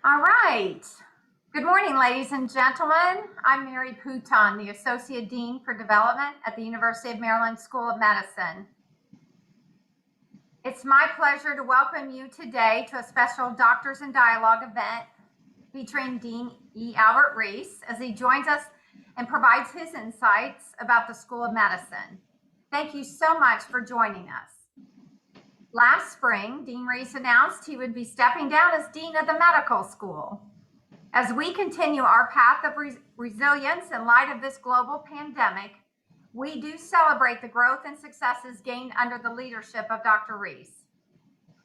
All right. Good morning, ladies and gentlemen. I'm Mary Pouton, the Associate Dean for Development at the University of Maryland School of Medicine. It's my pleasure to welcome you today to a special Doctors in Dialogue event featuring Dean E. Albert Reese as he joins us and provides his insights about the School of Medicine. Thank you so much for joining us. Last spring, Dean Reese announced he would be stepping down as Dean of the Medical School. As we continue our path of resilience in light of this global pandemic, we do celebrate the growth and successes gained under the leadership of Dr. Reese.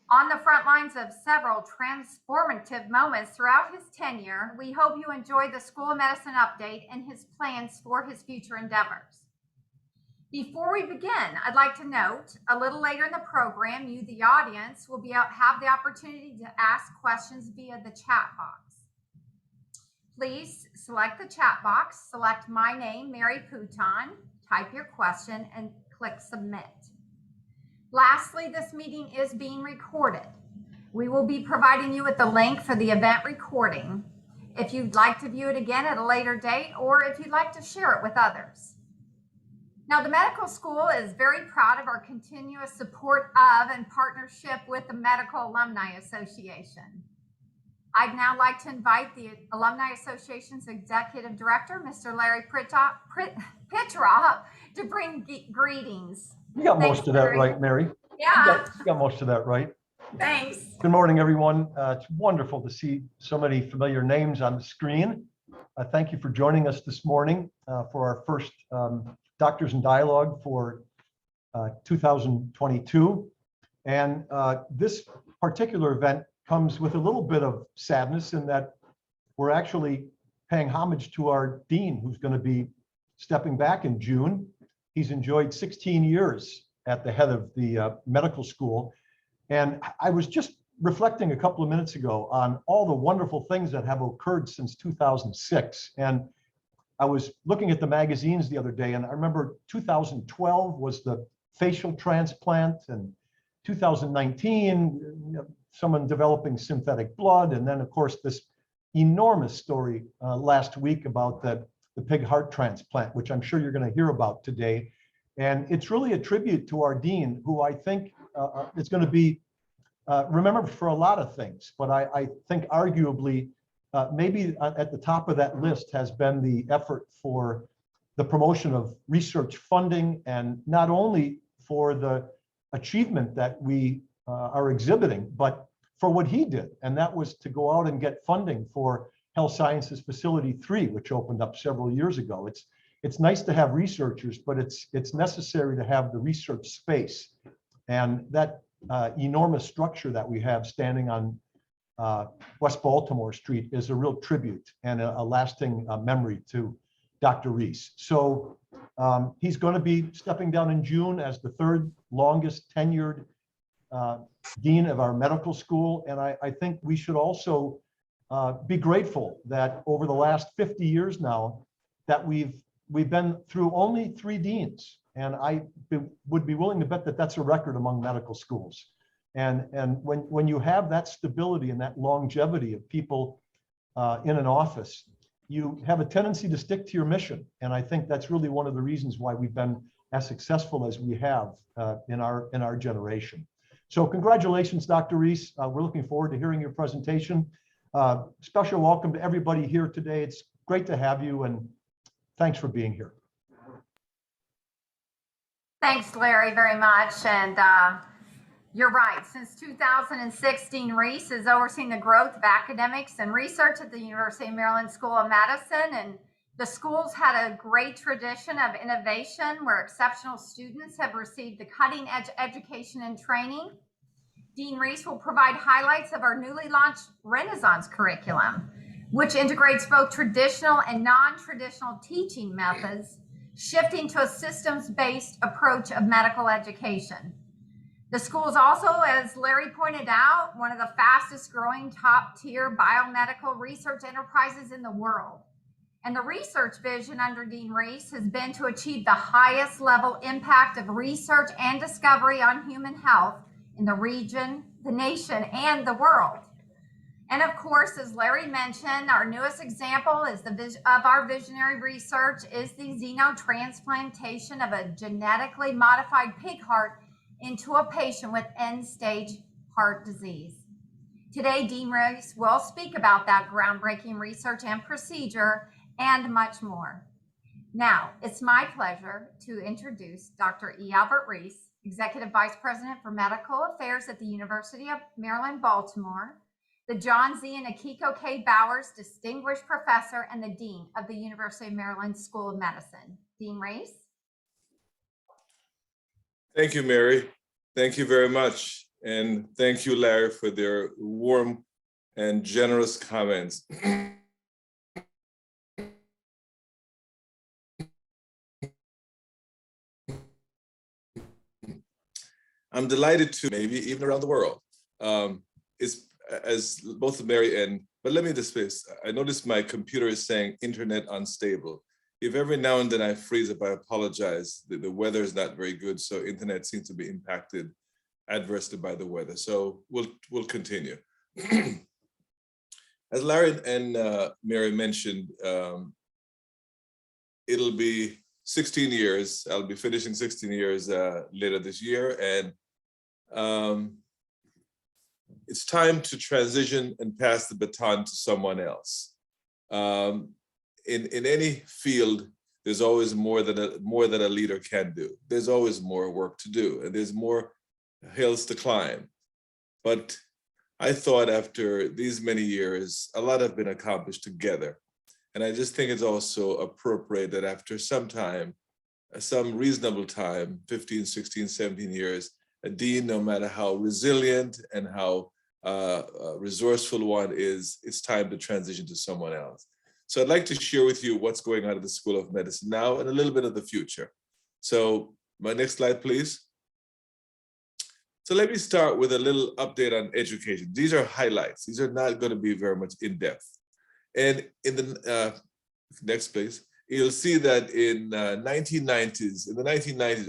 On the front lines of several transformative moments throughout his tenure, we hope you enjoy the School of Medicine update and his plans for his future endeavors. Before we begin, I'd like to note a little later in the program, you, the audience, will have the opportunity to ask questions via the chat box. Please select the chat box, select my name, Mary Pouton, type your question, and click submit. Lastly, this meeting is being recorded. We will be providing you with the link for the event recording if you'd like to view it again at a later date or if you'd like to share it with others. Now, the medical school is very proud of our continuous support of and partnership with the Medical Alumni Association. I'd now like to invite the Alumni Association's Executive Director, Mr. Larry Petrov, to bring greetings. You got most of that right, Mary. Yeah. You got most of that right. Thanks. Good morning, everyone. It's wonderful to see so many familiar names on the screen. Thank you for joining us this morning for our first Doctors in Dialogue for 2022. And this particular event comes with a little bit of sadness in that we're actually paying homage to our dean, who's going to be stepping back in June. He's enjoyed 16 years at the head of the medical school. And I was just reflecting a couple of minutes ago on all the wonderful things that have occurred since 2006. And I was looking at the magazines the other day, and I remember 2012 was the facial transplant, and 2019, someone developing synthetic blood, and then, of course, this enormous story last week about the pig heart transplant, which I'm sure you're going to hear about today. And it's really a tribute to our dean, who I think is going to be remembered for a lot of things, but I think arguably maybe at the top of that list has been the effort for the promotion of research funding, and not only for the achievement that we are exhibiting, but for what he did. And that was to go out and get funding for Health Sciences Facility 3, which opened up several years ago. It's nice to have researchers, but it's necessary to have the research space. And that enormous structure that we have standing on West Baltimore Street is a real tribute and a lasting memory to Dr. Reese. So he's going to be stepping down in June as the third longest tenured dean of our medical school. And I think we should also be grateful that over the last 50 years now that we've been through only 3 deans. And I would be willing to bet that that's a record among medical schools. And when you have that stability and that longevity of people in an office, you have a tendency to stick to your mission. And I think that's really one of the reasons why we've been as successful as we have in our generation. So congratulations, Dr. Reese. We're looking forward to hearing your presentation. Special welcome to everybody here today. It's great to have you, and thanks for being here. Thanks, Larry, very much. And you're right. Since 2016, Reese has overseen the growth of academics and research at the University of Maryland School of Medicine. And the school's had a great tradition of innovation where exceptional students have received the cutting edge education and training. Dean Reese will provide highlights of our newly launched Renaissance curriculum, which integrates both traditional and non-traditional teaching methods, shifting to a systems-based approach of medical education. The school is also, as Larry pointed out, one of the fastest growing top-tier biomedical research enterprises in the world. And the research vision under Dean Reese has been to achieve the highest level impact of research and discovery on human health in the region, the nation, and the world. And of course, as Larry mentioned, our newest example is of our visionary research is the xenotransplantation of a genetically modified pig heart into a patient with end-stage heart disease. Today, Dean Rice will speak about that groundbreaking research and procedure and much more. Now, it's my pleasure to introduce Dr. E. Albert Reese, Executive Vice President for Medical Affairs at the University of Maryland, Baltimore, the John Z. and Akiko K. Bowers Distinguished Professor and the Dean of the University of Maryland School of Medicine. Dean Reese. Thank you, Mary. Thank you very much. And thank you, Larry, for their warm and generous comments. I'm delighted to, maybe even around the world. It's as both Mary and, but let me just face, I noticed my computer is saying internet unstable. If every now and then I freeze up, I apologize. The weather is not very good, so internet seems to be impacted adversely by the weather. So we'll continue. As Larry and Mary mentioned, it'll be 16 years. I'll be finishing 16 years later this year. And it's time to transition and pass the baton to someone else. In any field, there's always more that a leader can do. There's always more work to do, and there's more hills to climb. But I thought after these many years, a lot have been accomplished together. And I just think it's also appropriate that after some time, some reasonable time, 15, 16, 17 years, a dean, no matter how resilient and how resourceful one is, it's time to transition to someone else. So I'd like to share with you what's going on at the School of Medicine now and a little bit of the future. So my next slide, please. So let me start with a little update on education. These are highlights. These are not going to be very much in depth. And in the next place, you'll see that in the 1990s,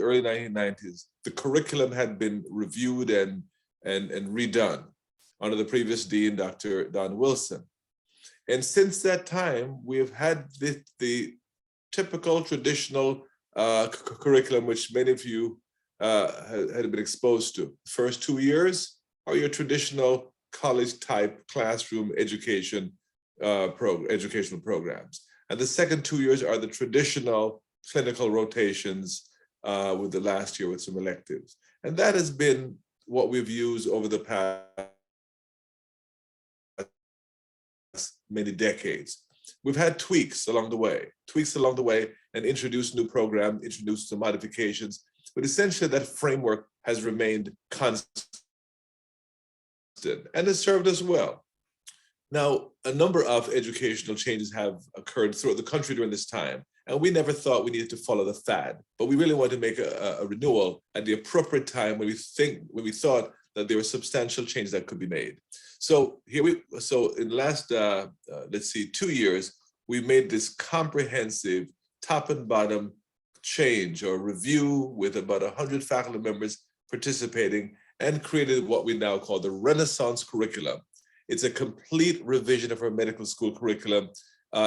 early 1990s, the curriculum had been reviewed and redone under the previous dean, Dr. Don Wilson. And since that time, we've had the typical traditional curriculum, which many of you had been exposed to. First 2 years are your traditional college-type classroom education educational programs. And the second 2 years are the traditional clinical rotations with the last year with some electives. And that has been what we've used over the past many decades. We've had tweaks along the way and introduced new programs, introduced some modifications, but essentially that framework has remained constant and has served us well. Now, a number of educational changes have occurred throughout the country during this time, and we never thought we needed to follow the fad, but we really wanted to make a renewal at the appropriate time when we thought that there were substantial changes that could be made. So in the last, 2 years, we made this comprehensive top and bottom change or review with about 100 faculty members participating and created what we now call the Renaissance curriculum. It's a complete revision of our medical school curriculum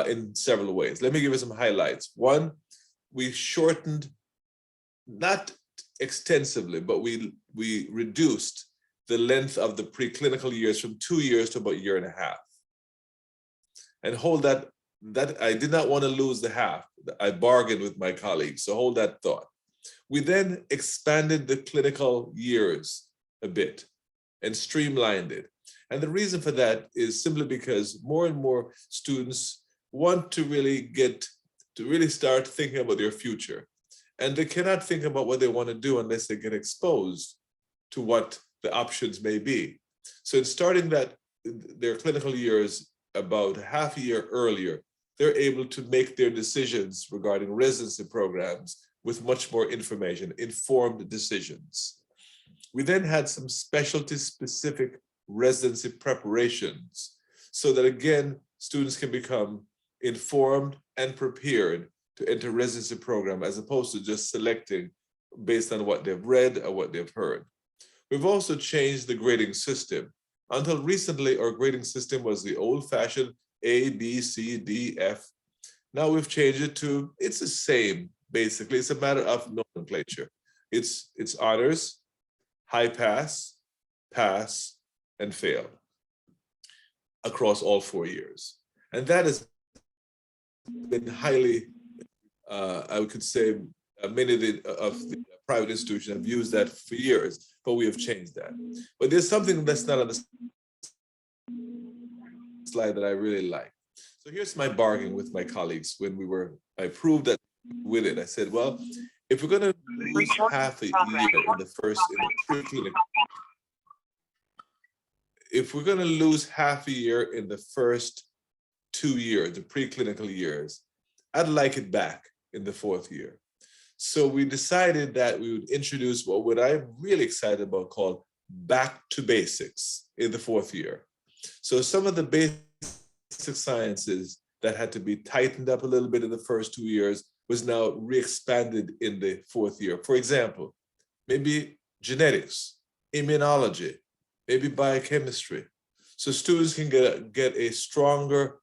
in several ways. Let me give you some highlights. One, we shortened, not extensively, but we reduced the length of the preclinical years from 2 years to about a year and a half. And hold that I did not want to lose the half. I bargained with my colleagues, so hold that thought. We then expanded the clinical years a bit and streamlined it. And the reason for that is simply because more and more students want to really start thinking about their future. And they cannot think about what they want to do unless they get exposed to what the options may be. So in starting their clinical years about half a year earlier, they're able to make their decisions regarding residency programs with much more information, informed decisions. We then had some specialty-specific residency preparations so that, again, students can become informed and prepared to enter residency program as opposed to just selecting based on what they've read or what they've heard. We've also changed the grading system. Until recently, our grading system was the old-fashioned A, B, C, D, F. Now we've changed it to, it's the same, basically. It's a matter of nomenclature. It's honors, high pass, pass, and fail across all 4 years. And that has been highly, I could say, many of the private institutions have used that for years, but we have changed that. But there's something that's not on the slide that I really like. So here's my bargain with my colleagues when I proved that with it. I said, well, if we're going to lose half a year in the preclinical, if we're going to lose half a year in the first 2 years, the preclinical years, I'd like it back in the 4th year. So we decided that we would introduce what I'm really excited about called back to basics in the 4th year. So some of the basic sciences that had to be tightened up a little bit in the first 2 years was now re-expanded in the 4th year. For example, maybe genetics, immunology, maybe biochemistry. So students can get a stronger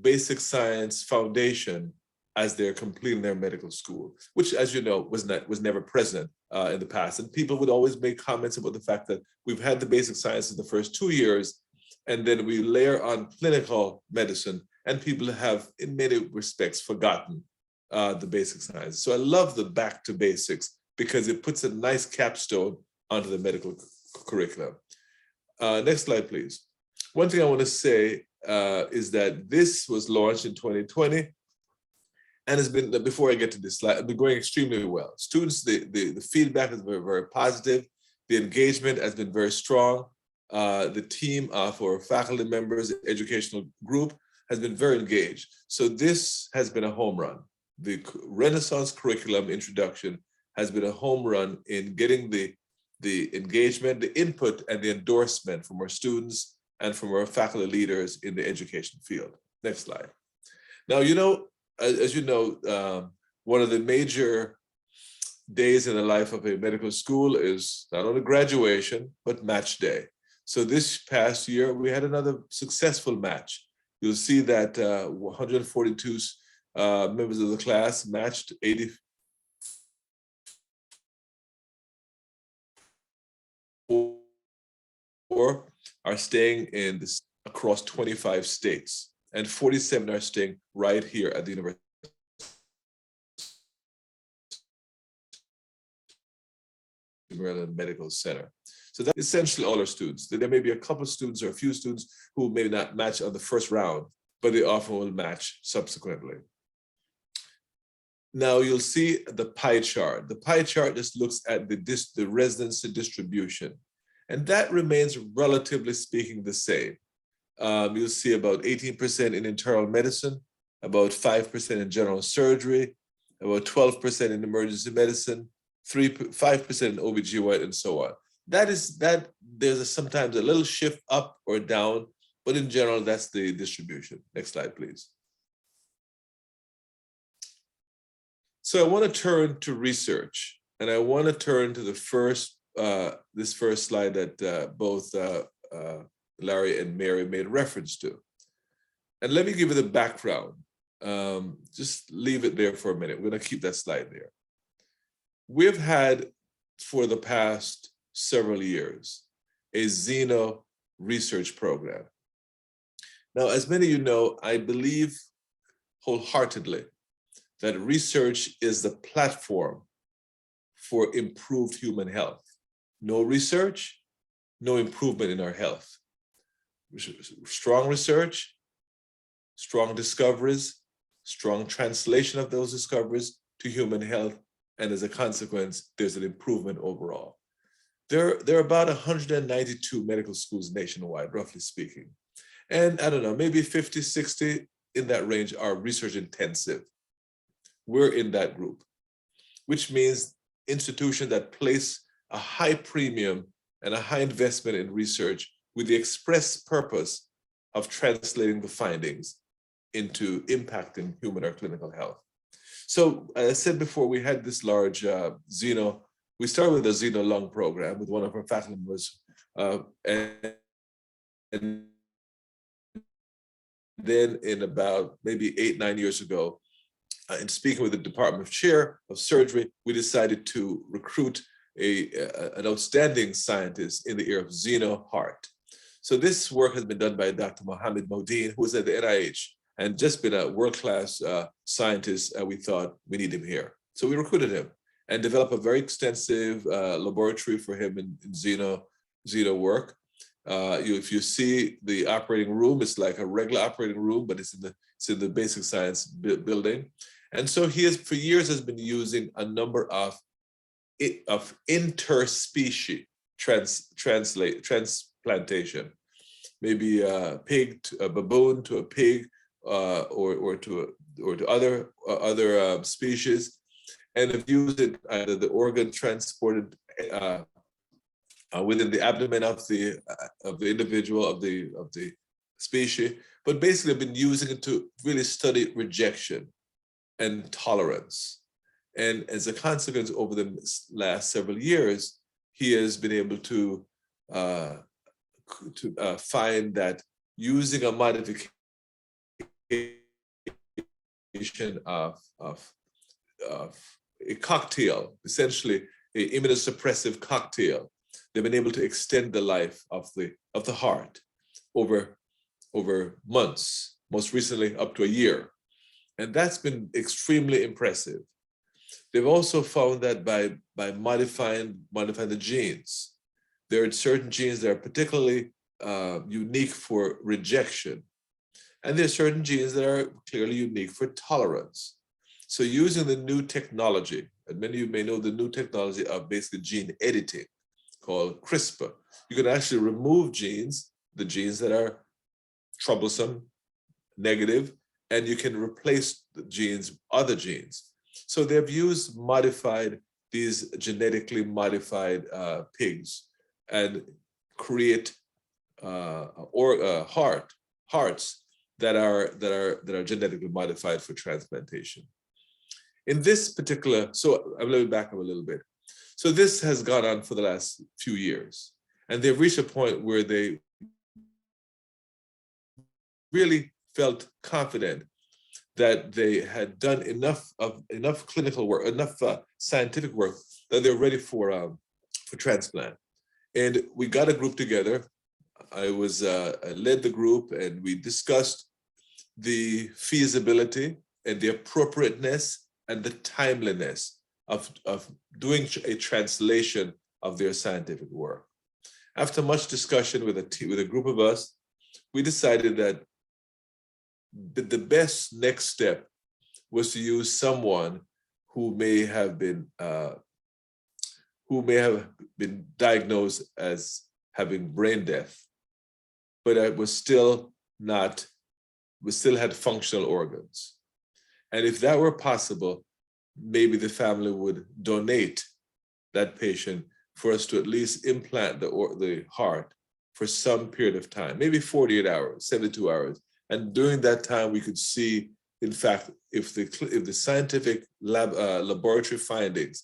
basic science foundation as they're completing their medical school, which, as you know, was never present in the past. And people would always make comments about the fact that we've had the basic science in the first 2 years, and then we layer on clinical medicine, and people have, in many respects, forgotten the basic science. So I love the back to basics because it puts a nice capstone onto the medical curriculum. Next slide, please. One thing I want to say is that this was launched in 2020, and has been, before I get to this slide, it's been going extremely well. Students, the feedback has been very positive. The engagement has been very strong. The team of our faculty members, educational group, has been very engaged. So this has been a home run. The Renaissance curriculum introduction has been a home run in getting the engagement, the input, and the endorsement from our students and from our faculty leaders in the education field. Next slide. Now, you know, as you know, one of the major days in the life of a medical school is not only graduation, but match day. So this past year, we had another successful match. You'll see that 142 members of the class matched 84 are staying in this across 25 states, and 47 are staying right here at the University of Maryland Medical Center. So that's essentially all our students. There may be a couple of students or a few students who may not match on the first round, but they often will match subsequently. Now you'll see the pie chart. The pie chart just looks at the residency distribution, and that remains relatively speaking the same. You'll see about 18% in internal medicine, about 5% in general surgery, about 12% in emergency medicine, 5% in OBGYN, and so on. There's sometimes a little shift up or down, but in general, that's the distribution. Next slide, please. So I want to turn to research, and I want to turn to the this first slide that both Larry and Mary made reference to. And let me give you the background. Just leave it there for a minute. We're going to keep that slide there. We've had, for the past several years, a Xeno research program. Now, as many of you know, I believe wholeheartedly that research is the platform for improved human health. No research, no improvement in our health. Strong research, strong discoveries, strong translation of those discoveries to human health, and as a consequence, there's an improvement overall. There are about 192 medical schools nationwide, roughly speaking. And I don't know, maybe 50, 60 in that range are research intensive. We're in that group, which means institutions that place a high premium and a high investment in research with the express purpose of translating the findings into impacting human or clinical health. So as I said before, we had this large Xeno. We started with a Xeno lung program with one of our faculty members, and And then in about maybe 8, 9 years ago, in speaking with the department chair of surgery, we decided to recruit an outstanding scientist in the area of xeno heart. So this work has been done by Dr. Mohammed Modine, who is at the NIH and just been a world-class scientist. And we thought we need him here. So we recruited him and developed a very extensive laboratory for him in xeno work. If you see the operating room, it's like a regular operating room, but it's in the basic science building. And so he has, for years, has been using a number of interspecies transplantation, maybe a pig, a baboon to a pig, or to other species, and have used it either the organ transported within the abdomen of the individual of the species, but basically have been using it to really study rejection and tolerance. And as a consequence, over the last several years, he has been able to find that using a modification of a cocktail, essentially an immunosuppressive cocktail, they've been able to extend the life of the heart over months, most recently up to a year. And that's been extremely impressive. They've also found that by modifying the genes, there are certain genes that are particularly unique for rejection. And there are certain genes that are clearly unique for tolerance. So using the new technology, and many of you may know the new technology of basically gene editing called CRISPR, you can actually remove genes, the genes that are troublesome, negative, and you can replace the genes with other genes. So they've these genetically modified pigs and create hearts that are genetically modified for transplantation. In this particular, so I'm going to back up a little bit. So this has gone on for the last few years, and they've reached a point where they really felt confident that they had done enough clinical work, enough scientific work that they're ready for transplant. And we got a group together. I led the group, and we discussed the feasibility and the appropriateness and the timeliness of doing a translation of their scientific work. After much discussion with a group of us, we decided that the best next step was to use someone who may have been diagnosed as having brain death, but still had functional organs. And if that were possible, maybe the family would donate that patient for us to at least implant the heart for some period of time, maybe 48 hours, 72 hours. And during that time, we could see, in fact, if the scientific laboratory findings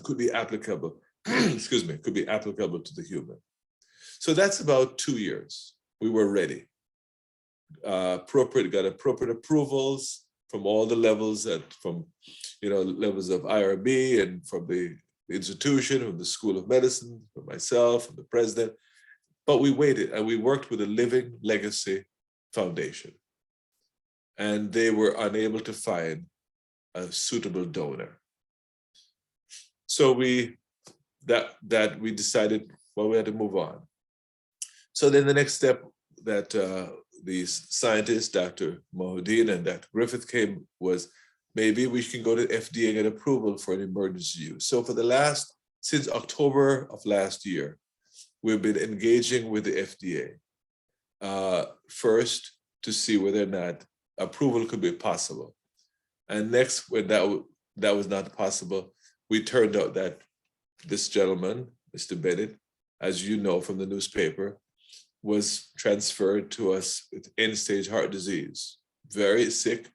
could be applicable, could be applicable to the human. So that's about 2 years. We were ready. Got appropriate approvals from all the levels, levels of IRB and from the institution, from the School of Medicine, from myself, from the president. But we waited, and we worked with the Living Legacy Foundation, and they were unable to find a suitable donor. So we decided, well, we had to move on. So then the next step that these scientists, Dr. Mohudin and Dr. Griffith, came was, maybe we can go to FDA and get approval for an emergency use. So since October of last year, we've been engaging with the FDA. First, to see whether or not approval could be possible. And next, when that was not possible, we turned out that this gentleman, Mr. Bennett, as you know from the newspaper, was transferred to us with end-stage heart disease, very sick.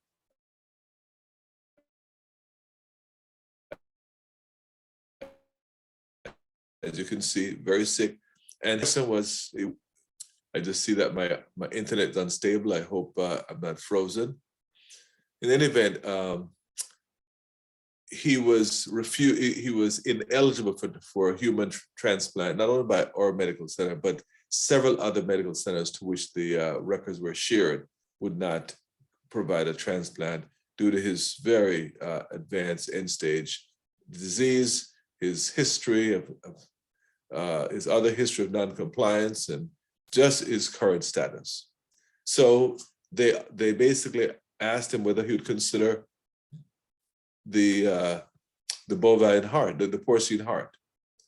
As you can see, very sick. And I just see that my internet is unstable. I hope I'm not frozen. In any event, he was ineligible for a human transplant, not only by our medical center, but several other medical centers to which the records were shared would not provide a transplant due to his very advanced end-stage disease, his history of his other history of non-compliance, and just his current status. So they basically asked him whether he would consider the bovine heart, the porcine heart,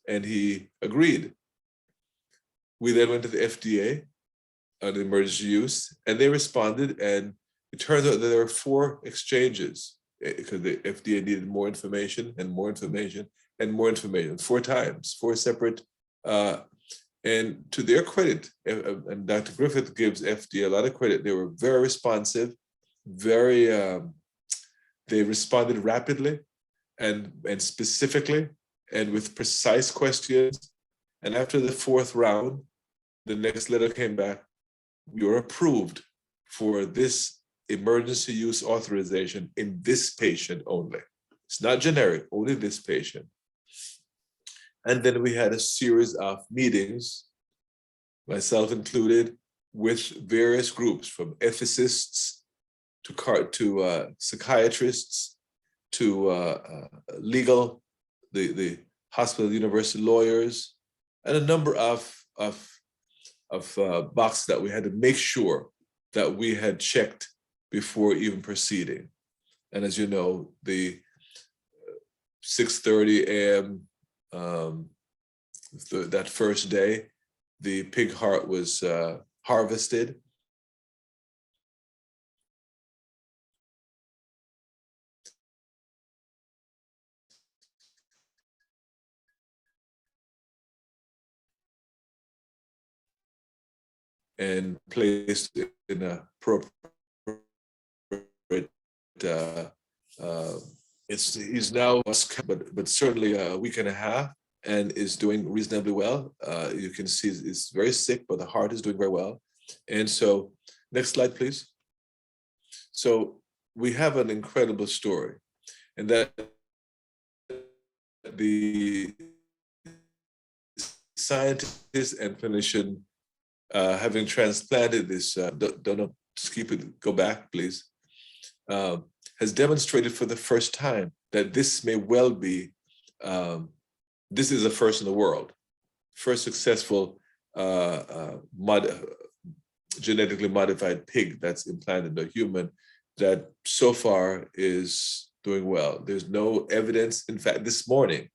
and he agreed. We then went to the FDA on emergency use, and they responded, and it turns out that there were 4 exchanges because the FDA needed more information and more information and more information, 4 times, 4 separate. And to their credit, and Dr. Griffith gives FDA a lot of credit, they were very responsive, very, they responded rapidly and specifically and with precise questions. And after the 4th round, the next letter came back, you're approved for this emergency use authorization in this patient only. It's not generic, only this patient. And then we had a series of meetings, myself included, with various groups from ethicists to psychiatrists to legal, the hospital university lawyers, and a number of boxes that we had to make sure that we had checked before even proceeding. And as you know, the 6:30 a.m. That first day, the pig heart was harvested. And placed in a appropriate, he's now, but certainly a week and a half, and is doing reasonably well. You can see he's very sick, but the heart is doing very well. And so, next slide, please. So we have an incredible story, and that the scientists and clinician having transplanted this, don't know, just keep it, go back, please, has demonstrated for the first time that this may well be, this is a first in the world, first successful genetically modified pig that's implanted in a human that so far is doing well. There's no evidence. In fact, this morning,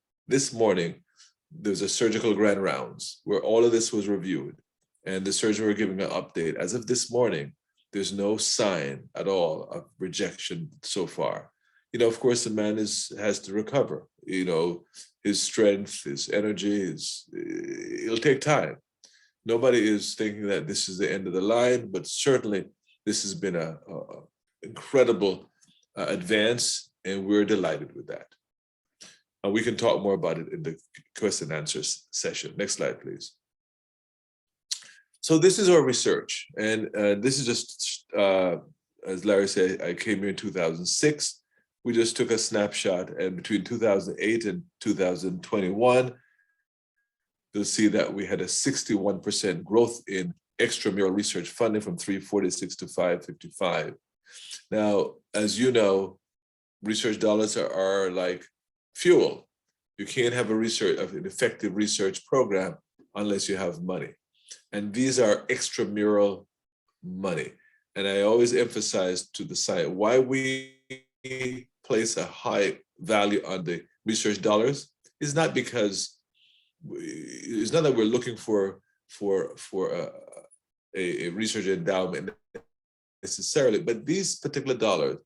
there's a surgical grand rounds where all of this was reviewed. And the surgeon were giving an update. As of this morning, there's no sign at all of rejection so far. You know, of course, the man has to recover. You know, his strength, his energy, it'll take time. Nobody is thinking that this is the end of the line, but certainly this has been a incredible advance, and we're delighted with that. And we can talk more about it in the question and answer session. Next slide, please. So this is our research, and this is just, as Larry said, I came here in 2006. We just took a snapshot, and between 2008 and 2021, you'll see that we had a 61% growth in extramural research funding from 346 to 555. Now, as you know, research dollars are like fuel. You can't have an effective research program unless you have money. And these are extramural money. And I always emphasize to the site why we place a high value on the research dollars is not because it's not that we're looking for a research endowment necessarily, but these particular dollars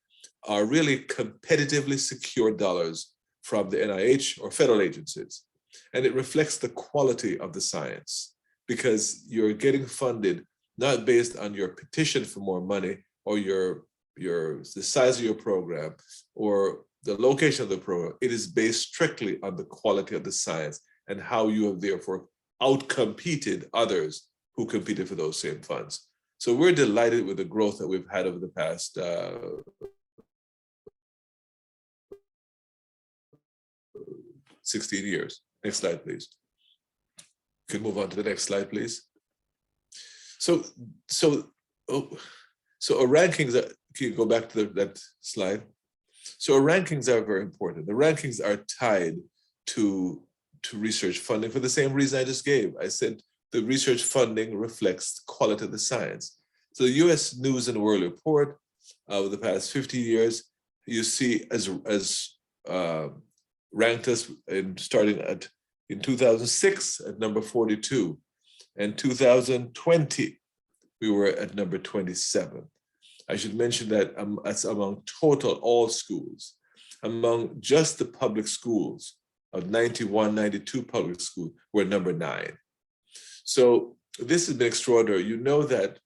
are really competitively secured dollars from the NIH or federal agencies. And it reflects the quality of the science, because you're getting funded not based on your petition for more money or the size of your program or the location of the program. It is based strictly on the quality of the science and how you have therefore outcompeted others who competed for those same funds. So we're delighted with the growth that we've had over the past 16 years. Next slide, please. You can move on to the next slide, please. So our rankings are, can you go back to that slide? So our rankings are very important. The rankings are tied to research funding for the same reason I just gave. I said the research funding reflects the quality of the science. So the US News and World Report over the past 50 years, you see as ranked us starting in 2006 at number 42, and 2020 we were at number 27. I should mention that that's among total all schools. Among just the public schools of 91, 92 public schools, we're number 9. So this has been extraordinary. You know that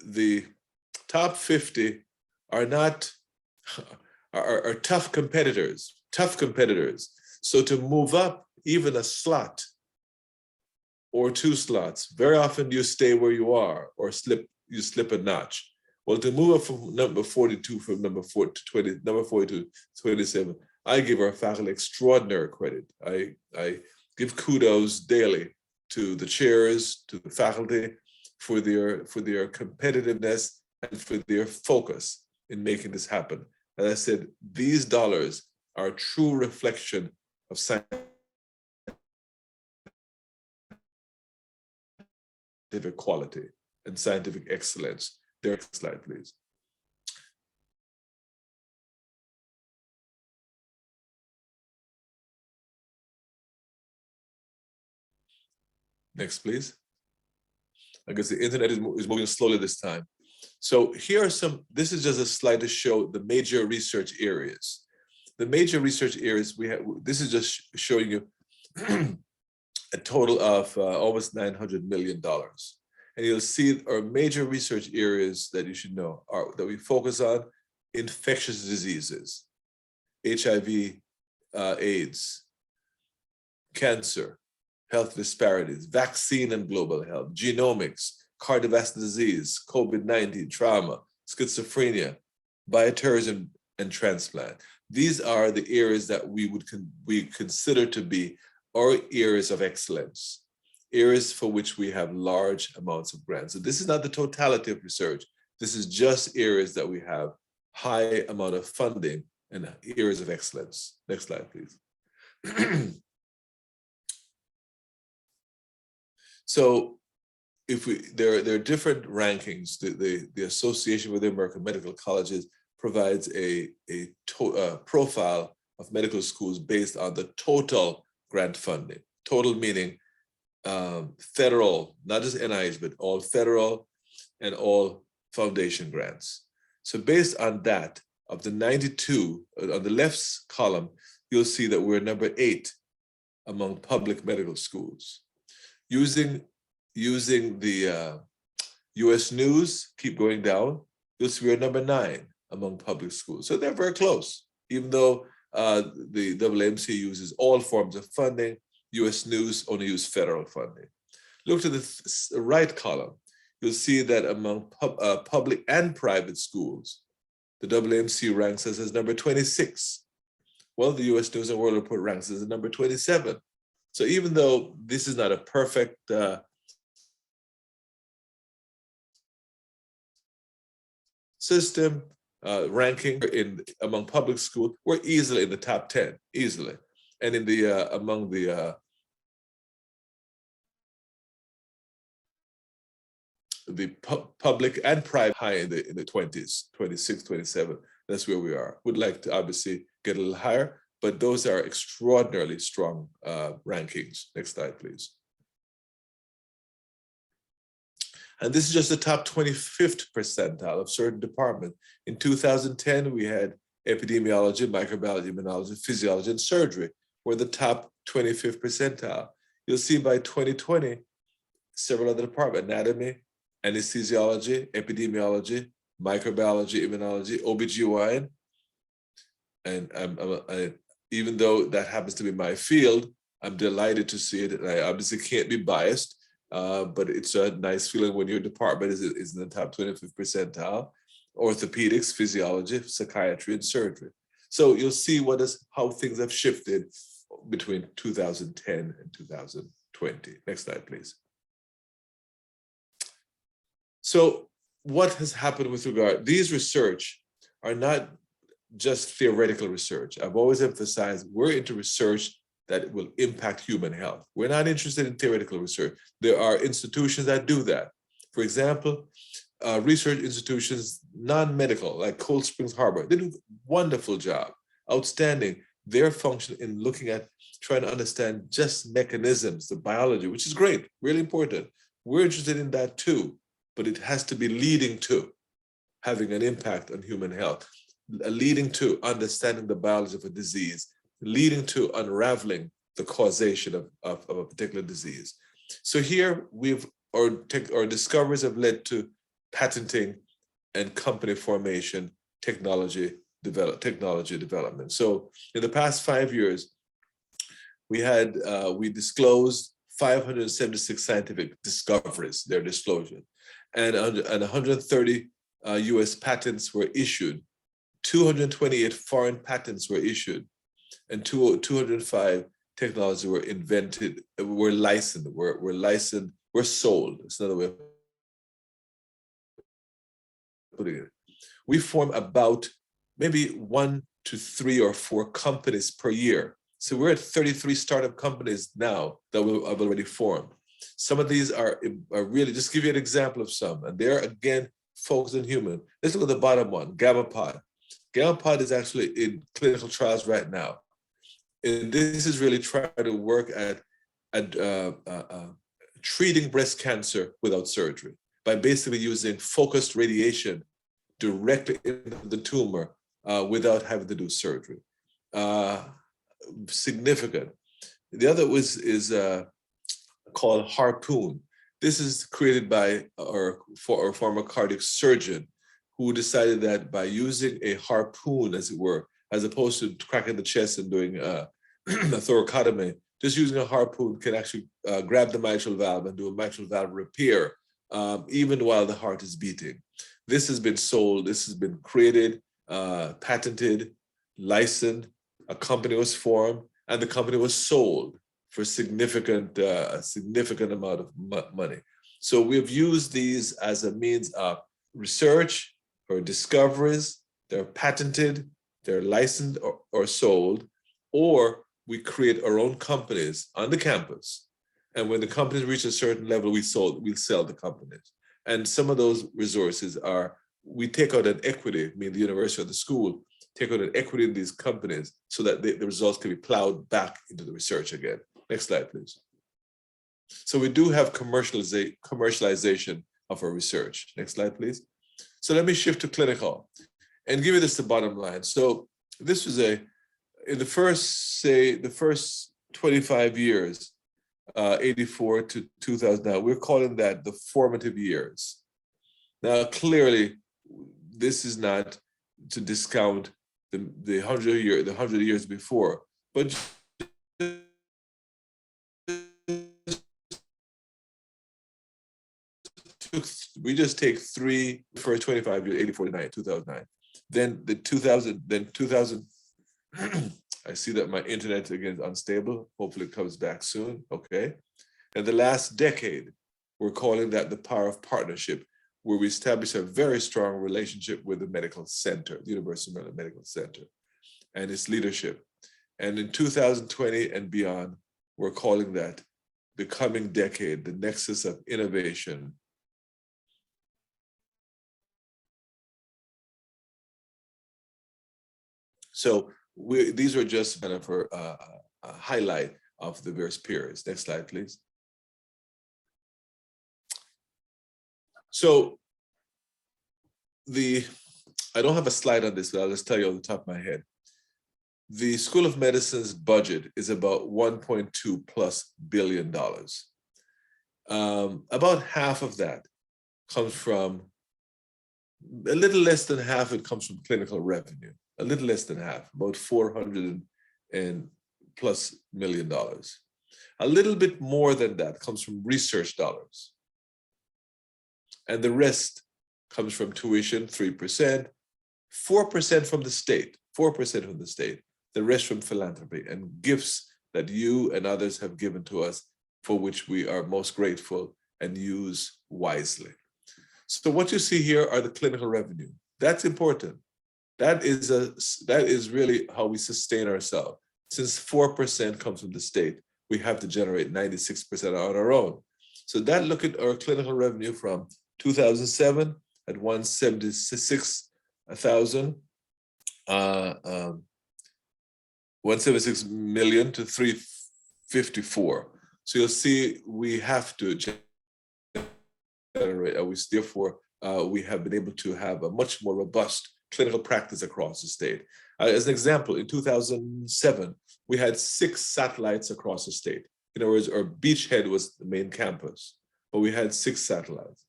the top 50 are not are tough competitors. So to move up even a slot or 2 slots, very often you stay where you are or you slip a notch. Well, to move up from number 42 from number 4 to 20, number 42 to 27, I give our faculty extraordinary credit. I give kudos daily to the chairs, to the faculty for their competitiveness and for their focus in making this happen. As I said, these dollars are a true reflection of scientific quality and scientific excellence. Next slide, please. Next, please. I guess the internet is moving slowly this time. So here are this is just a slide to show the major research areas. The major research areas we have, this is just showing you a total of almost $900 million. And you'll see our major research areas that you should know are that we focus on: infectious diseases, HIV, AIDS, cancer, health disparities, vaccine and global health, genomics, cardiovascular disease, COVID-19, trauma, schizophrenia, bioterrorism, and transplant. These are the areas that we consider to be our areas of excellence, areas for which we have large amounts of grants. So this is not the totality of research. This is just areas that we have high amount of funding and areas of excellence. Next slide, please. So there are different rankings. The Association with the American Medical Colleges provides a profile of medical schools based on the total grant funding. Total meaning federal, not just NIH, but all federal and all foundation grants. So based on that, of the 92, on the left column, you'll see that we're number 8 among public medical schools. Using the US News, keep going down, you'll see we're number 9 among public schools. So they're very close, even though the AAMC uses all forms of funding. US News only use federal funding. Look to the right column. You'll see that among public and private schools, the AAMC ranks us as number 26. Well, the US News and World Report ranks us as number 27. So even though this is not a perfect system ranking among public schools, we're easily in the top 10, easily. And in the among the public and private, high in the 20s, 26, 27, that's where we are. Would like to obviously get a little higher, but those are extraordinarily strong rankings. Next slide, please. And this is just the top 25th percentile of certain departments. In 2010, we had epidemiology, microbiology, immunology, physiology, and surgery were the top 25th percentile. You'll see by 2020, several other departments: anatomy, anesthesiology, epidemiology, microbiology, immunology, OBGYN. And even though that happens to be my field, I'm delighted to see it. And I obviously can't be biased, but it's a nice feeling when your department is in the top 25th percentile. Orthopedics, physiology, psychiatry, and surgery. So you'll see how things have shifted between 2010 and 2020. Next slide, please. So what has happened with regard, these research are not just theoretical research. I've always emphasized we're into research that will impact human health. We're not interested in theoretical research. There are institutions that do that. For example, research institutions, non-medical, like Cold Springs Harbor, they do a wonderful job, outstanding. Their function in looking at trying to understand just mechanisms, the biology, which is great, really important. We're interested in that too, but it has to be leading to having an impact on human health, leading to understanding the biology of a disease, leading to unraveling the causation of a particular disease. So here our discoveries have led to patenting and company formation, technology development. So in the past 5 years, we disclosed 576 scientific discoveries, their disclosure, and 130 US patents were issued, 228 foreign patents were issued, and 205 technologies were invented, were licensed, were sold. It's another way of putting it. We form about maybe 1 to 3 or 4 companies per year. So we're at 33 startup companies now that have already formed. Some of these are really, just give you an example of some, and they're again focused on human. Let's look at the bottom one, GammaPod. GammaPod is actually in clinical trials right now. And this is really trying to work at treating breast cancer without surgery by basically using focused radiation directly into the tumor without having to do surgery. Significant. The other is called Harpoon. This is created by our former cardiac surgeon who decided that by using a harpoon, as it were, as opposed to cracking the chest and doing a thoracotomy, just using a harpoon can actually grab the mitral valve and do a mitral valve repair, even while the heart is beating. This has been sold, this has been created, patented, licensed, a company was formed, and the company was sold for a significant amount of money. So we've used these as a means of research or discoveries. They're patented, they're licensed or sold, or we create our own companies on the campus. And when the companies reach a certain level, we'll sell the companies. And some of those resources are, we take out an equity, I mean the university or the school, take out an equity in these companies so that the results can be plowed back into the research again. Next slide, please. So we do have commercialization of our research. Next slide, please. So let me shift to clinical and give you this the bottom line. So this was in the first 25 years, 84 to 2009, we're calling that the formative years. Now, clearly, this is not to discount the 100 years before, but we just take 3 for 25 years, 84 to 2009. Then 2000, I see that my internet again is unstable. Hopefully it comes back soon, okay? And the last decade, we're calling that the power of partnership, where we establish a very strong relationship with the medical center, the University of Maryland Medical Center, and its leadership. And in 2020 and beyond, we're calling that the coming decade, the nexus of innovation. So these are just kind of a highlight of the various periods. Next slide, please. So I don't have a slide on this, but I'll just tell you on the top of my head. The School of Medicine's budget is about $1.2+ billion. About half of that comes from, a little less than half it comes from clinical revenue. A little less than half, about $400+ million. A little bit more than that comes from research dollars. And the rest comes from tuition, 3%, 4% from the state, 4% from the state, the rest from philanthropy and gifts that you and others have given to us, for which we are most grateful and use wisely. So what you see here are the clinical revenue. That's important. That is really how we sustain ourselves. Since 4% comes from the state, we have to generate 96% on our own. So that look at our clinical revenue from 2007 at 176,000, 176 million to 354. So you'll see we have to generate, therefore, we have been able to have a much more robust clinical practice across the state. As an example, in 2007, we had 6 satellites across the state. In other words, our beachhead was the main campus, but we had 6 satellites.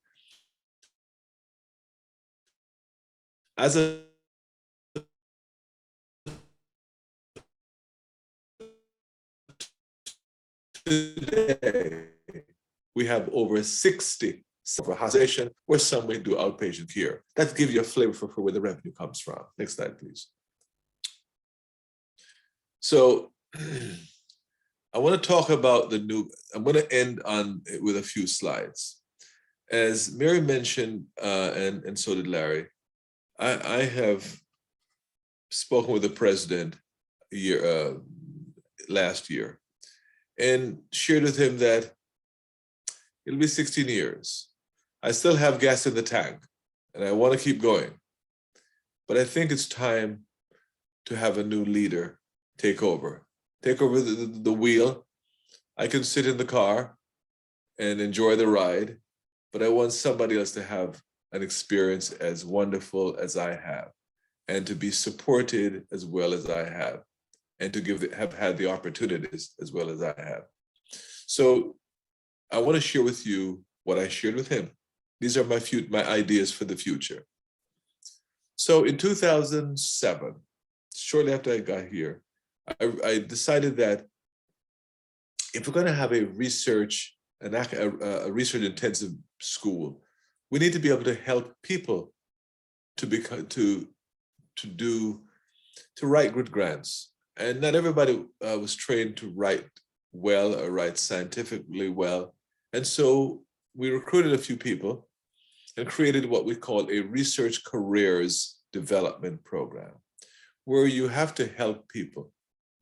As a today, we have over 60 for hospitalization, or some way do outpatient care. That gives you a flavor for where the revenue comes from. Next slide, please. So I want to talk about the new, I'm going to end on with a few slides. As Mary mentioned, and so did Larry, I have spoken with the president last year and shared with him that it'll be 16 years. I still have gas in the tank and I want to keep going. But I think it's time to have a new leader take over the wheel. I can sit in the car and enjoy the ride, but I want somebody else to have an experience as wonderful as I have, and to be supported as well as I have, and to have had the opportunities as well as I have. So I want to share with you what I shared with him. These are my ideas for the future. So in 2007, shortly after I got here, I decided that if we're going to have a research intensive school, we need to be able to help people to write good grants. And not everybody was trained to write well or write scientifically well. And so we recruited a few people and created what we call a research careers development program, where you have to help people.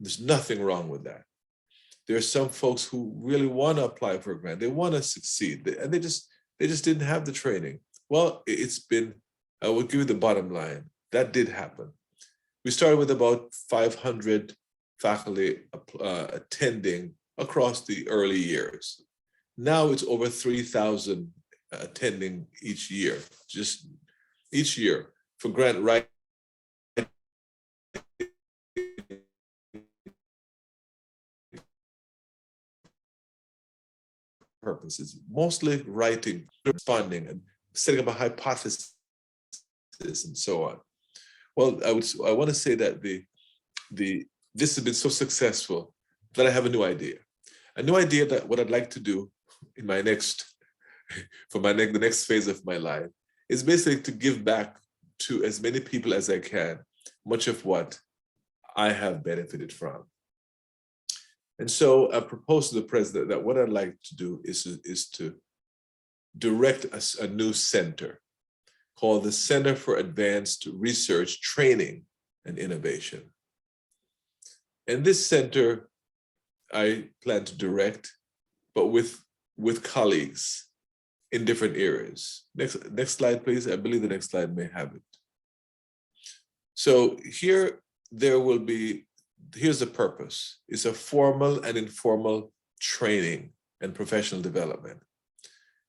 There's nothing wrong with that. There are some folks who really want to apply for a grant. They want to succeed, and they just didn't have the training. Well, I will give you the bottom line. That did happen. We started with about 500 faculty attending across the early years. Now it's over 3,000 attending each year, just each year for grant writing purposes, mostly writing, responding, and setting up a hypothesis and so on. Well, I want to say that this has been so successful that I have a new idea. A new idea that what I'd like to do in the next phase of my life is basically to give back to as many people as I can, much of what I have benefited from. And so I proposed to the president that what I'd like to do is to direct a new center called the Center for Advanced Research, Training, and Innovation. And this center, I plan to direct, but with colleagues in different areas. Next slide, please. I believe the next slide may have it. So here, here's the purpose. It's a formal and informal training and professional development.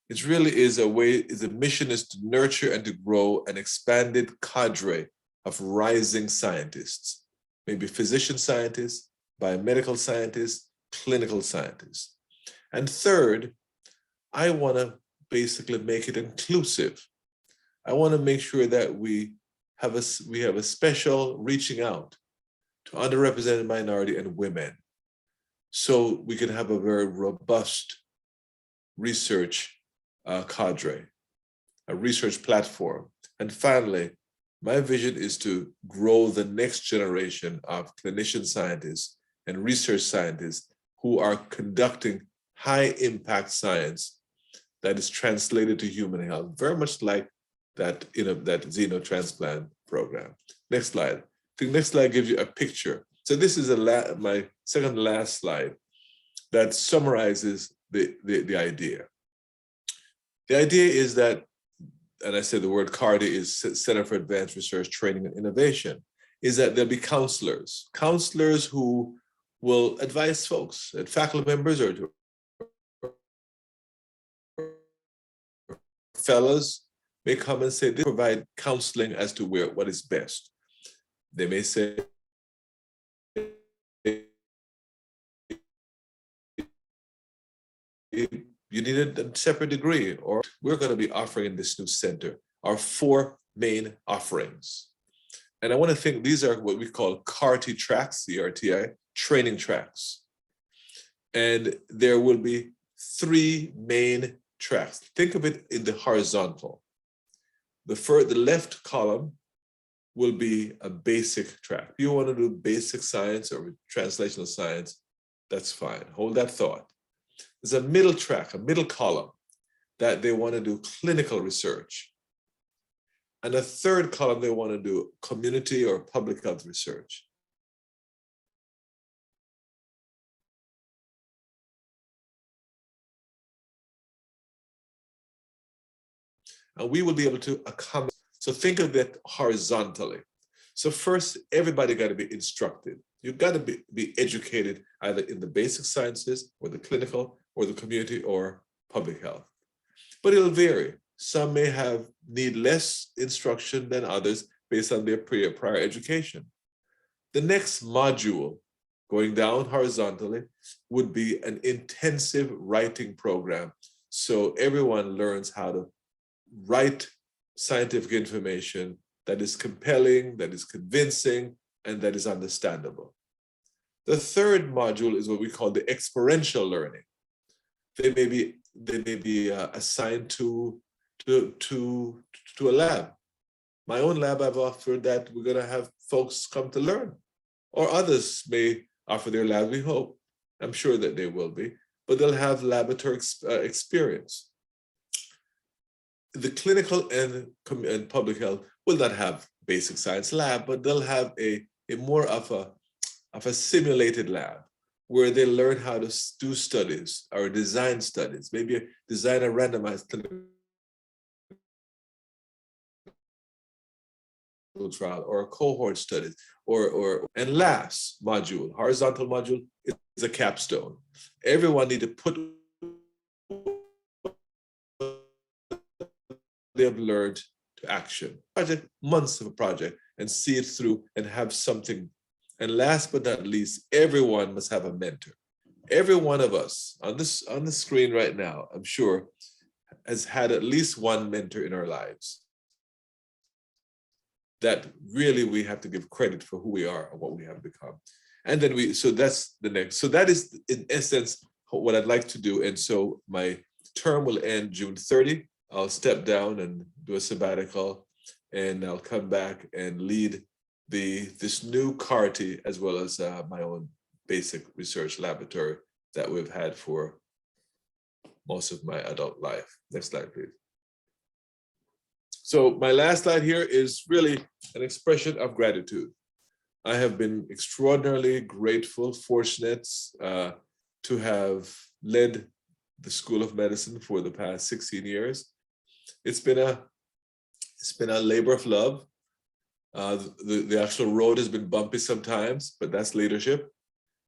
It really is the mission is to nurture and to grow an expanded cadre of rising scientists, maybe physician scientists, biomedical scientists, clinical scientists. And third, I want to basically make it inclusive. I want to make sure that we have a special reaching out to underrepresented minority and women. so we can have a very robust research cadre, a research platform. And finally, my vision is to grow the next generation of clinician scientists and research scientists who are conducting high impact science that is translated to human health, very much like that, that xenotransplant program. Next slide. The next slide gives you a picture. So this is my second last slide that summarizes the idea. The idea is that, and I said the word CARTI is Center for Advanced Research, Training, and Innovation, is that there'll be counselors who will advise folks, faculty members or fellows may come and say they provide counseling as to what is best. They may say, you need a separate degree, or we're going to be offering in this new center our 4 main offerings. And I want to think these are what we call CARTI tracks, CRTI, training tracks. And there will be 3 main tracks. Think of it in the horizontal. The left column will be a basic track. If you want to do basic science or translational science, that's fine. Hold that thought. There's a middle track, a middle column, that they want to do clinical research. And a third column, they want to do community or public health research. And we will be able to accommodate. So think of it horizontally. So first, everybody got to be instructed. You've got to be educated either in the basic sciences or the clinical or the community or public health. But it'll vary. Some may need less instruction than others based on their prior education. The next module, going down horizontally, would be an intensive writing program. So everyone learns how to write scientific information that is compelling, that is convincing, and that is understandable. The third module is what we call the experiential learning. They may be assigned to a lab. My own lab, I've offered that we're going to have folks come to learn, or others may offer their lab. We hope, I'm sure that they will be, but they'll have laboratory experience. The clinical and public health will not have basic science lab, but they'll have a more of a simulated lab where they learn how to do studies or design studies, maybe design a randomized clinical trial or a cohort study, and last module, horizontal module, is a capstone. Everyone need to put they have learned to action. Project, months of a project, and see it through and have something. And last but not least, everyone must have a mentor. Every one of us on the screen right now, I'm sure, has had at least one mentor in our lives that really we have to give credit for who we are and what we have become. And then so that's the next. So that is in essence what I'd like to do. And so my term will end June 30. I'll step down and do a sabbatical, and I'll come back and lead this new CARTI as well as my own basic research laboratory that we've had for most of my adult life. Next slide, please. So my last slide here is really an expression of gratitude. I have been extraordinarily grateful, fortunate to have led the School of Medicine for the past 16 years. It's been a labor of love. The actual road has been bumpy sometimes, but that's leadership.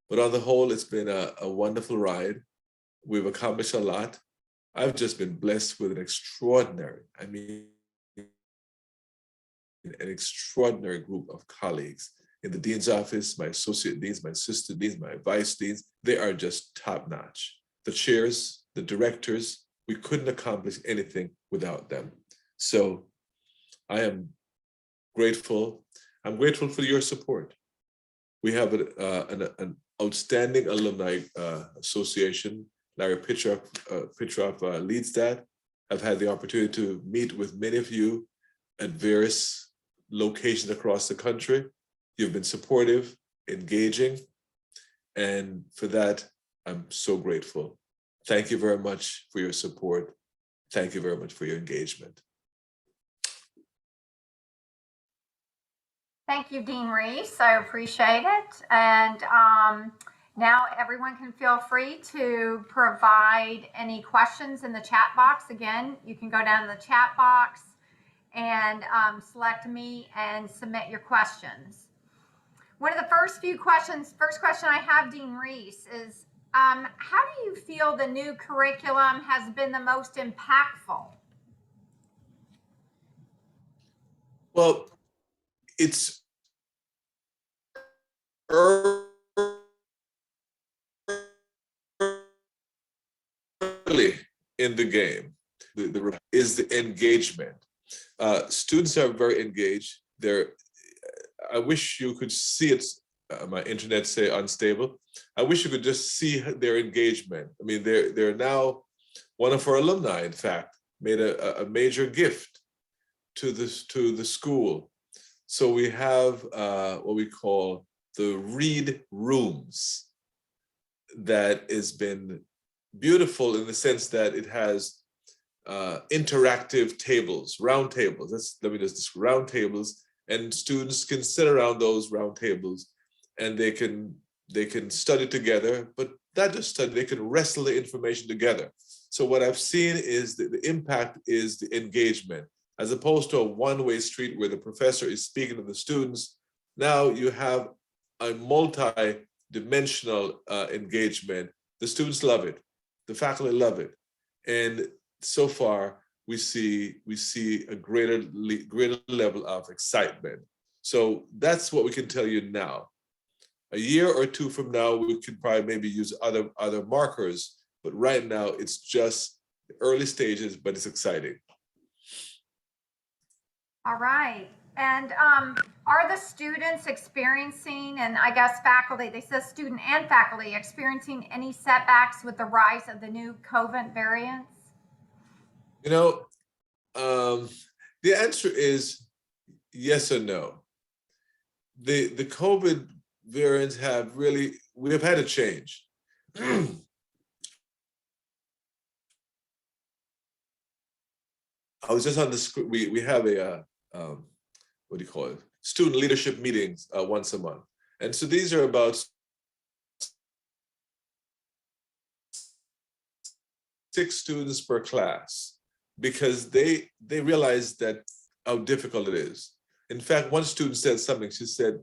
But on the whole, it's been a wonderful ride. We've accomplished a lot. I've just been blessed with an extraordinary group of colleagues in the dean's office, my associate deans, my assistant deans, my vice deans. They are just top notch. The chairs, the directors, we couldn't accomplish anything without them. So I am grateful. I'm grateful for your support. We have outstanding alumni association. Larry Pitroff leads that. I've had the opportunity to meet with many of you at various locations across the country. You've been supportive, engaging, and for that, I'm so grateful. Thank you very much for your support. Thank you very much for your engagement. Thank you, Dean Reese. I appreciate it. And now everyone can feel free to provide any questions in the chat box. Again, you can go down to the chat box and select me and submit your questions. One of the first question I have, Dean Reese, is how do you feel the new curriculum has been the most impactful? Well, it's early in the game. Is the engagement. Students are very engaged. I wish you could see it. My internet say unstable. I wish you could just see their engagement. I mean, they're now, one of our alumni, in fact, made a major gift to the school. So we have what we call the read rooms. That has been beautiful in the sense that it has interactive tables, round tables. Round tables, and students can sit around those round tables, and they can study together. But not just study; they can wrestle the information together. So what I've seen is that the impact is the engagement, as opposed to a one-way street where the professor is speaking to the students. Now you have a multi-dimensional engagement. The students love it. The faculty love it. And so far, we see a greater level of excitement. So that's what we can tell you now. A year or two from now, we could probably maybe use other markers, but right now it's just the early stages, but it's exciting. All right. And are the students experiencing, and I guess faculty, they said student and faculty, experiencing any setbacks with the rise of the new COVID variants? You know, the answer is yes or no. The COVID variants we have had a change. I was just on the screen. We have a what do you call it? Student leadership meetings once a month, and so these are about 6 students per class, because they realize that how difficult it is. In fact, one student said something. She said,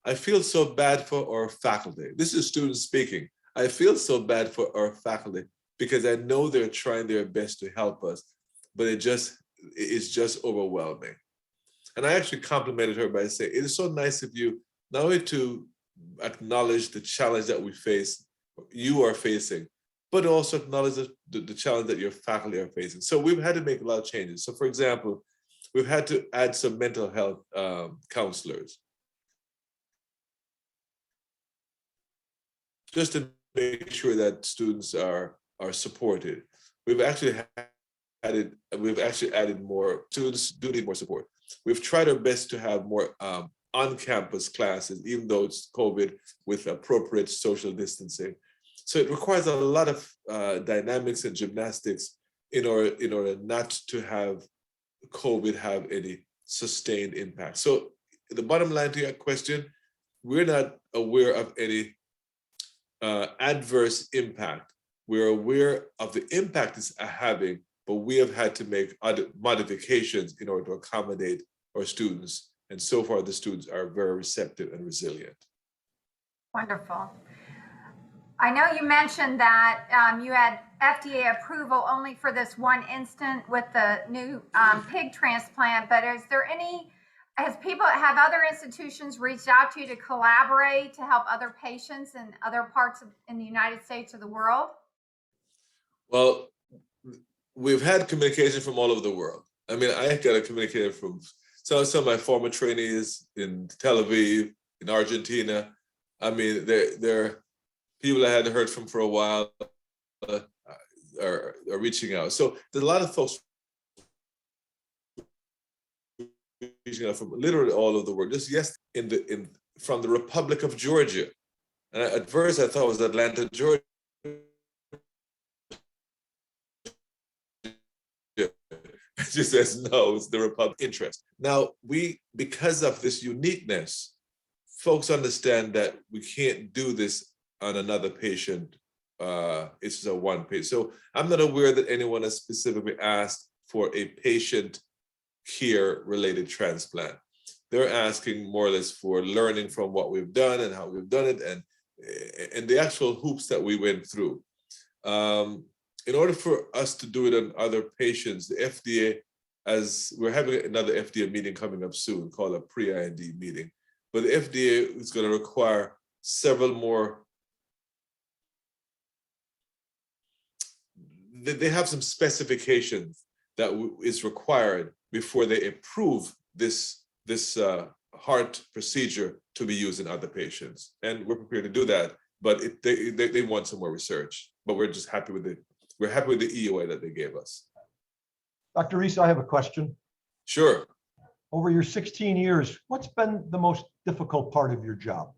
"I feel so bad for our faculty." This is a student speaking. "I feel so bad for our faculty because I know they're trying their best to help us, but it's just overwhelming." And I actually complimented her by saying, "It is so nice of you not only to acknowledge the challenge that you are facing, but also acknowledge the challenge that your faculty are facing." So we've had to make a lot of changes. So for example, we've had to add some mental health counselors, just to make sure that students are supported. We've actually added more. Students do need more support. We've tried our best to have more on-campus classes, even though it's COVID, with appropriate social distancing. So it requires a lot of dynamics and gymnastics in order not to have COVID have any sustained impact. So the bottom line to your question, we're not aware of any adverse impact. We're aware of the impact it's having, but we have had to make other modifications in order to accommodate our students. And so far, the students are very receptive and resilient. Wonderful. I know you mentioned that you had FDA approval only for this one instant with the new pig transplant, but have other institutions reached out to you to collaborate to help other patients in other parts in the United States or the world? Well, we've had communication from all over the world. I mean, I got a communication from some of my former trainees in Tel Aviv, in Argentina, I mean, they're people I hadn't heard from for a while are reaching out. So there's a lot of folks reaching out from literally all over the world. Just from the Republic of Georgia. And at first I thought it was Atlanta, Georgia. She says, no, it's the Republic interest. Now, because of this uniqueness, folks understand that we can't do this on another patient. It's just a one patient. So I'm not aware that anyone has specifically asked for a patient care related transplant. They're asking more or less for learning from what we've done and how we've done it and the actual hoops that we went through. In order for us to do it on other patients, the FDA, as we're having another FDA meeting coming up soon called a pre-IND meeting, but the FDA is going to require several more. They have some specifications that is required before they approve this heart procedure to be used in other patients. And we're prepared to do that, but they want some more research, but we're just happy with it. We're happy with the EUA that they gave us. Dr. Reese, I have a question. Sure. Over your 16 years, what's been the most difficult part of your job?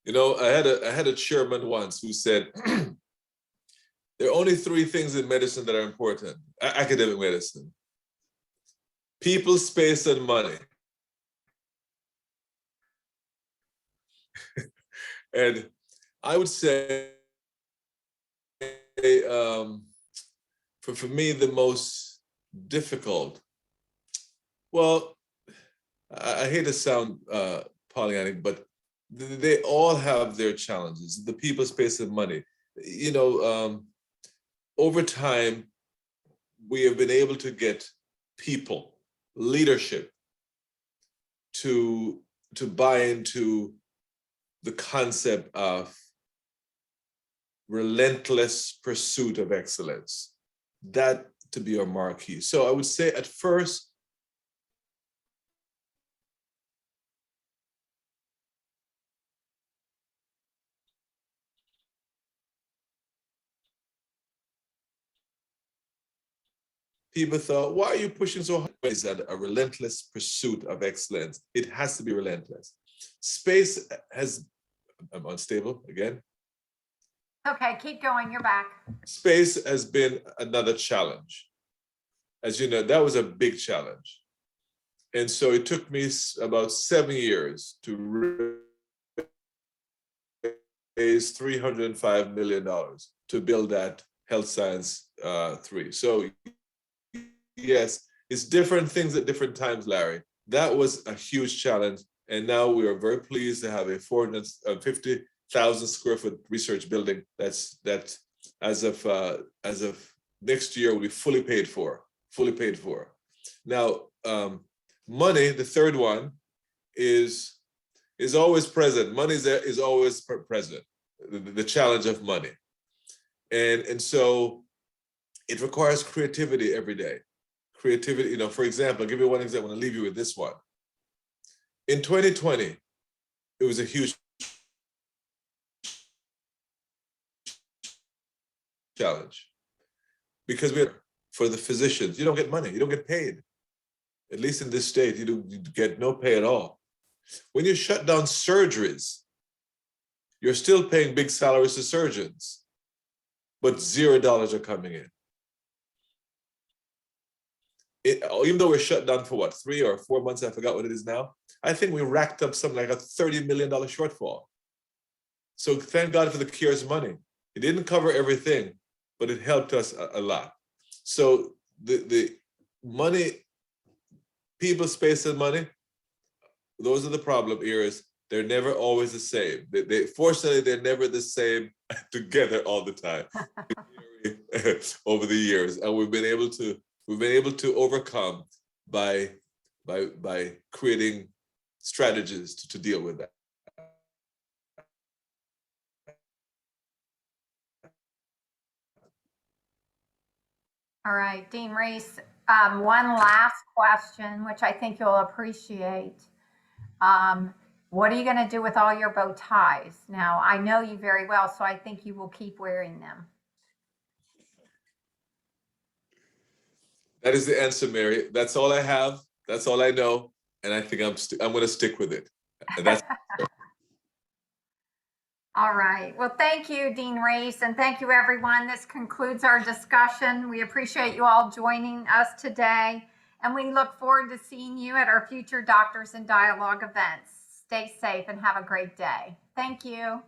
You know, I had a chairman once who said, there are only three things in medicine that are important, academic medicine: people, space, and money. And I would say, for me, the most difficult, well, I hate to sound Pollyannic, but they all have their challenges, the people, space, and money. You know, over time, we have been able to get people, leadership, to buy into the concept of relentless pursuit of excellence. That to be our marquee. So I would say at first, people thought, why are you pushing so hard? Is that a relentless pursuit of excellence? It has to be relentless. Space I'm unstable again. Okay, keep going, you're back. Space has been another challenge. As you know, that was a big challenge. And so it took me about 7 years to raise $305 million to build that Health Science 3. So yes, it's different things at different times, Larry. That was a huge challenge. And now we are very pleased to have a 450,000 square foot research building that as of next year will be fully paid for. Now, money, the third one, is always present. Money is always present. The challenge of money, and so it requires creativity every day. Creativity, you know. For example, I'll give you one example. I'll leave you with this one. In 2020, it was a huge challenge because for the physicians, you don't get money, you don't get paid. At least in this state, you get no pay at all. When you shut down surgeries, you're still paying big salaries to surgeons, but $0 are coming in. Even though we're shut down for what, 3 or 4 months, I forgot what it is now. I think we racked up something like a $30 million shortfall. So thank God for the CARES money. It didn't cover everything, but it helped us a lot. So the money, people, space, and money, those are the problem areas. They're never always the same. Fortunately, they're never the same together all the time over the years, and we've been able to overcome by creating strategies to deal with that. All right, Dean Reese, one last question, which I think you'll appreciate. What are you going to do with all your bow ties? Now, I know you very well, so I think you will keep wearing them. That is the answer, Mary. That's all I have. That's all I know. And I think I'm going to stick with it. And that's All right. Well, thank you, Dean Reese, and thank you, everyone. This concludes our discussion. We appreciate you all joining us today, and we look forward to seeing you at our future Doctors in Dialogue events. Stay safe and have a great day. Thank you.